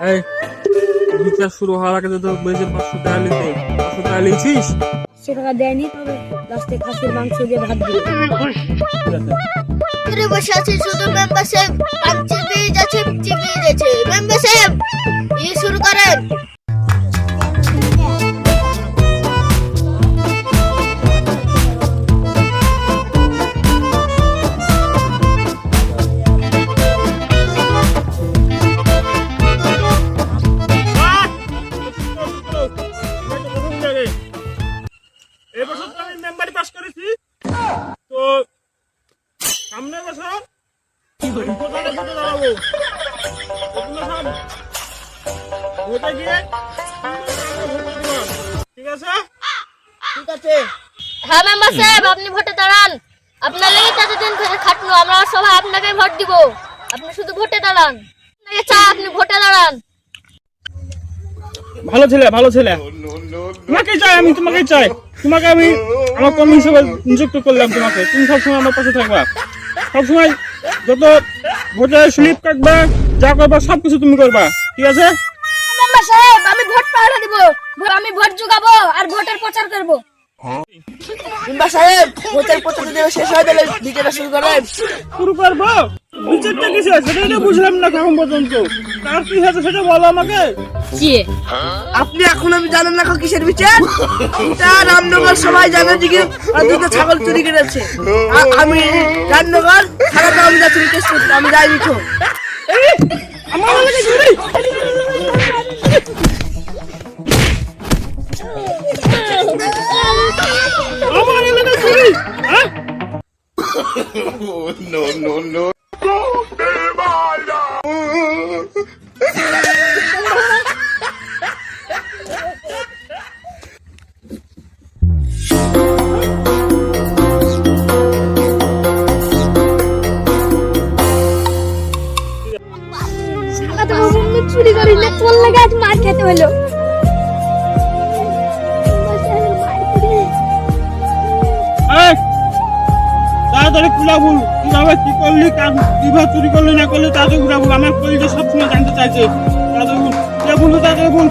এই বিচার শুরু হওয়ার আগে তো বলেছে 500 টাকা নিতে, 500 টাকা নিয়েছিস? 100 টাকা দেয়নি, তবে লাস্টে খাসির মাংস দিয়ে ভাত দিল। ঘুরে বসে আছি শুধু মেম্বার সাহেব, পাঁচটি পেয়ে যাচ্ছে, চিপিয়ে যাচ্ছে। মেম্বার সাহেব শুরু করেন। এবছর তো আমি মেম্বারি পাস করেছি, তো সামনের বছর ভোটে দাঁড়াবো। ভোটে গিয়ে ঠিক আছে? ঠিক আছে। হ্যাঁ মেম্বার সাহেব, আপনি ভোটে দাঁড়ান। আপনার লেগে এতদিন ধরে খাটলো, আমরা সবাই আপনাকে ভোট দিব। আপনি শুধু ভোটে দাঁড়ান। আপনাকে চাই আপনি ভোটে দাঁড়ান। ভালো ছেলে, ভালো ছেলে। তোমাকে চাই, আমি তোমাকে চাই। তোমাকে আমি আমার কর্মী হিসেবে নিযুক্ত করলাম তোমাকে। তুমি সবসময় আমার পাশে থাকবা, সবসময় যত ভোটের স্লিপ কাটবা, যা করবা সবকিছু তুমি করবা, ঠিক আছে? মেম্বার সাহেব, আমি ভোট পাহারা দিব, আমি ভোট জোগাবো আর ভোটের প্রচার করব। মেম্বার সাহেব, ভোটের প্রচার শেষ হয়ে গেলে বিচারটা শুরু করেন। শুরু করবো? বিচারটা কিসে সেটাই তো বুঝলাম না এখন পর্যন্ত। তার কি হয়েছে সেটা বলো আমাকে। কি আপনি এখন আমি জানেন না কিসের বিচার? এটা রামনগর সবাই জানে যে দুটো ছাগল চুরি করেছে। আমি রামনগর থানাতে আমি যাচ্ছি টেস্ট করতে, আমি যাইনি তো। আমার লাগে চুরি? আমার এলাকায় চুরি? হ্যাঁ? No, no, no. শালা তো বন্ধু চুরি করিলে তোর লাগে আজ মার খেতে হলো। এই, তাড়াতাড়ি খুলা বল, কিভাবে কি করলি, কিভাবে চুরি করলি না করলি তাড়াতাড়ি খুলা বল। আমার পরিচয় সবসময় জানতে চাইছে। তাড়াতাড়ি বল, কে বললো তাড়াতাড়ি বল,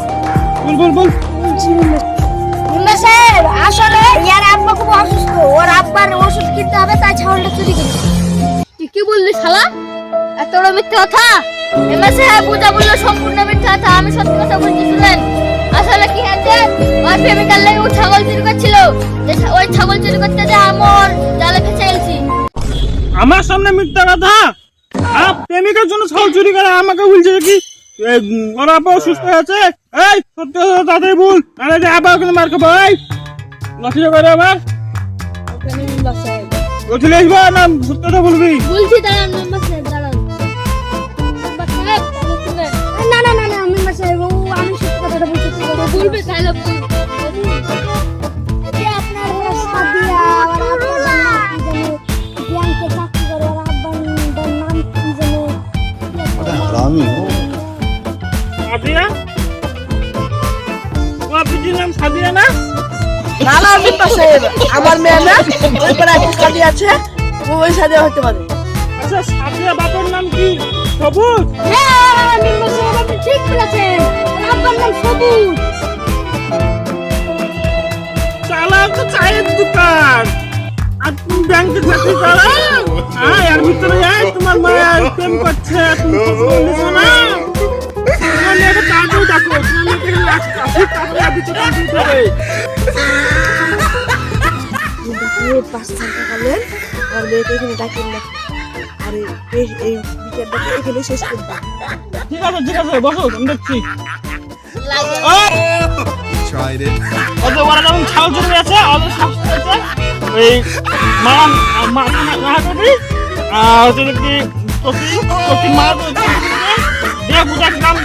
বল বল বল। মেম্বার সাহেব, আসলে ইয়ার আব্বা খুব অসুস্থ, ওর আব্বার ওষুধ কিনতে হবে, তাই ছাগলটা চুরি করেছে। তুই কি বললি শালা? এত বড় মিথ্যে কথা? মেম্বার সাহেব বুঝা বললো সম্পূর্ণ মিথ্যে কথা। আমি সত্যি কথা বলছি, শুনেন। আসলে কি হয়েছে, ওই প্রেমিকার লাগে ও ছাগল চুরি করছিল। ওই ছাগল চুরি করতে যে আমার জালে ফেসে গেছি। আমার সামনে মিথ্যা কথা? প্রেমিকার জন্য ছাগল চুরি করে আমাকে বলছে কি ওরা আবার অসুস্থ হয়েছে? এই সত্যি কথা তাড়াতাড়ি বল, নাহলে যে আবার ওখানে মার খাবো। এই লাঠি করে আবার মেম্বার সাহেব চলে আসবো না, সত্যি কথা বলবি? বলছি দাঁড়ান মেম্বার সাহেব, দাঁড়ান। মেম্বার সাহেব তাহলে শুনেন। না না না না মেম্বার সাহেব, ও আমি সত্যি কথাটা বলছি। বলবে তাহলে বল। যে আপনার ওরা সাদিয়া, ওর আব্বার নাম কি জানো, ব্যাংকে চাকরি করে, ওর আব্বার নাম কি জানো, हरामी हो। সাদিয়া? তোমার পিজির নাম সাদিয়া না? না না মেম্বার সাহেব, আমার মেয়ে না, ওই পাড়ায় একটা সাদি আছে, ওই সাদি হতে পারে। আচ্ছা, সাদিয়া বাবার নাম কি? সবুজ? হ্যাঁ মেম্বার সাহেব, আপনি ঠিক বলেছেন, ওর আব্বার নাম সবুজ। চালা তো চায়ের দোকান, আর তুমি ব্যাংকে চাকরি করো? হ্যাঁ, এর ভিতরে তোমার মায়া প্রেম করছে, তুমি কিছু বলিস না? তোমার মেয়েকে তাড়াতাড়ি ডাকো, তোমার মেয়েকে তাড়াতাড়ি ভিতরে দিতে হবে। 5 ঘন্টা কালেন আমার মেয়েকে এখানে ডাকেন না, আর এই বিচারটা এখানে শেষ করবো। ঠিক আছে ঠিক আছে, বসো, আমি দেখছি। Tried it. ওদের ওরা যেমন ছাগল চুরি আছে, ওদের শাস্তি আছে ওই মাহাতবি আর হচ্ছে কি তোকে মারা দিয়ে বুঝার নাম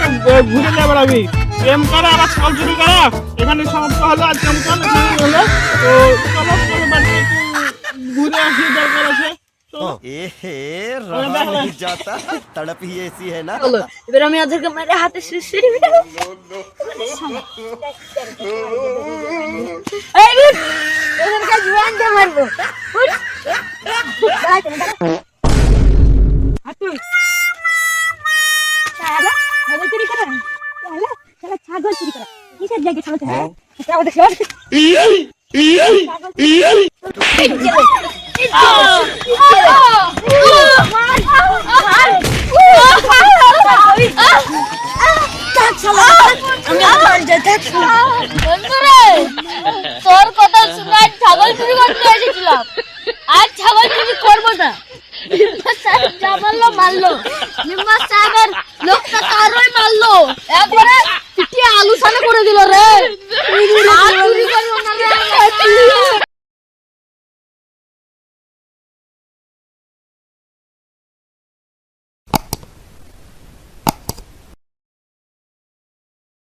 ঘুরে নিয়ে বেড়াবি। প্রেম করা আবার ছাগল চুরি করা এখানে সমাপ্ত হলো। আজকে আমি কেন হলো তো চলো চলো বাড়িতে একটু ঘুরে আসি, দরকার আছে। रहा नहीं जाता, तड़प ही ऐसी है ना। চলো এবার আমি ওদেরকে মেরে হাতে সিঁড়ি ওদেরকে জুয়ান দিয়ে মারবো। হাতুই, তাহলে খবর চুরি করেন। বন্ধুরে, তোর কথা শুনে আজ ছাগল চুরি করতে এসেছিলাম, আজ ছাগল চুরি করবো না। মেম্বার সাহেব যা মারলো মারলো, মেম্বার সাহেবের লোকটা তারই মারলো, একবারে পিটিয়ে আলু সালে করে দিল রে।